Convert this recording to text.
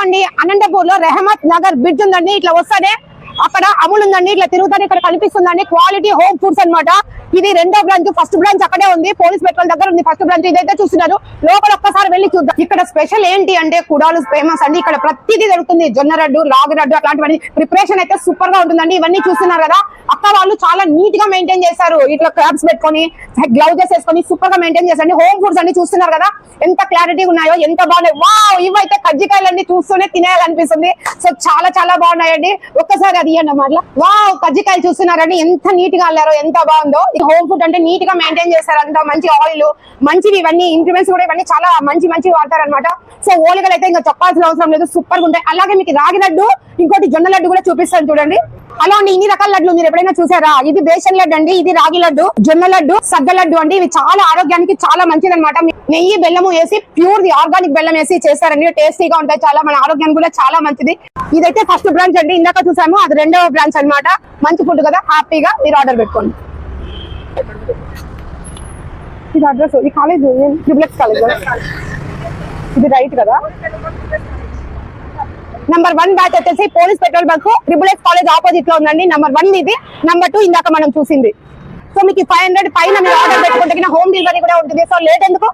ఉందండి అనంతపూర్ లో రెహమత్ నగర్ బ్రిడ్జ్ ఉందండి. ఇట్లా వస్తానే అక్కడ అమూల్ ఉందండి. ఇట్లా తిరుగుతానే ఇక్కడ కనిపిస్తుందండి క్వాలిటీ హోమ్ ఫుడ్స్ అన్నమాట. ఇది రెండో బ్రాంచ్, ఫస్ట్ బ్రాంచ్ అక్కడే ఉంది, పోలీస్ పెట్రోల్ దగ్గర ఉంది ఫస్ట్ బ్రాంచ్. ఇదైతే చూస్తున్నారు, లోపల ఒక్కసారి వెళ్ళి చూద్దాం. ఇక్కడ స్పెషల్ ఏంటి అంటే కుడాలు ఫేమస్ అండి. ఇక్కడ ప్రతిదీ దొరుకుతుంది, జొన్న రడ్డు, రాగి రడ్డు, అట్లాంటివన్నీ. ప్రిపరేషన్ అయితే సూపర్ గా ఉంటుందండి. ఇవన్నీ చూస్తున్నారు కదా, అక్క వాళ్ళు చాలా నీట్ గా మెయింటైన్ చేస్తారు. ఇట్లా క్లాబ్స్ పెట్టుకొని గ్లౌజెస్ వేసుకొని సూపర్ గా మెయింటైన్ చేస్తారు. హోమ్ ఫుడ్స్ అన్ని చూస్తున్నారు కదా, ఎంత క్లారిటీ ఉన్నాయో, ఎంత బాగున్నాయి. వావ్, ఇవైతే కజ్జికాయలు అన్ని చూస్తూనే తినేయాలనిపిస్తుంది. సో చాలా చాలా బాగున్నాయండి. ఒక్కసారి అది ఇవ్వండి అన్నమాట. వావ్, కజ్జికాయలు చూస్తున్నారండి, ఎంత నీట్ గా అల్లారో, ఎంత బాగుందో. హోమ్ ఫుడ్ అంటే నీట్ గా మెయింటైన్ చేస్తారు. అంత మంచి ఆయిల్, మంచివి ఇవన్నీ ఇంప్లిమెంట్స్ కూడా ఇవన్నీ చాలా మంచి వాడతారు అనమాట. సో ఓలిగలు అయితే ఇంకా చెప్పాల్సిన అవసరం లేదు, సూపర్ గా ఉంటాయి. అలాగే మీకు రాగి లడ్డు, ఇంకోటి జొన్న లడ్డు కూడా చూపిస్తాను చూడండి. అలా అండి, ఇన్ని రకాల లడ్లు మీరు ఎప్పుడైనా చూసారా? ఇది బేసన్ లడ్డు అండి, ఇది రాగి లడ్డు, జొన్న లడ్డు, సద్ద లడ్డు అండి. ఇవి చాలా ఆరోగ్యానికి చాలా మంచిది అనమాట. నెయ్యి బెల్లము వేసి ప్యూర్ ఆర్గానిక్ బెల్లం వేసి చేస్తారండి. టేస్టీగా ఉంటాయి, చాలా మన ఆరోగ్యానికి కూడా చాలా మంచిది. ఇదైతే ఫస్ట్ బ్రాంచ్ అండి, ఇందాక చూసాము, అది రెండవ బ్రాంచ్ అనమాట. మంచి ఫుడ్ కదా, హ్యాపీగా మీరు ఆర్డర్ పెట్టుకోండి. ఇది అడ్రస్, ఈ కాలేజ్ ట్రిపుల్ఎక్స్ కాలేజ్, ఇది రైట్ కదా. నంబర్ 1 బ్యాచ్ వచ్చేసి police petrol bunk triple x college opposite లో ఉందండి. నంబర్ 1 ఇది, నంబర్ 2 ఇందాక మనం చూసింది. సో మీకు 500 పైన మీరు ఆర్డర్ పెట్టుకుంటే హోమ్ డెలివరీ కూడా ఉంటుంది. సో లేట్ ఎందుకు,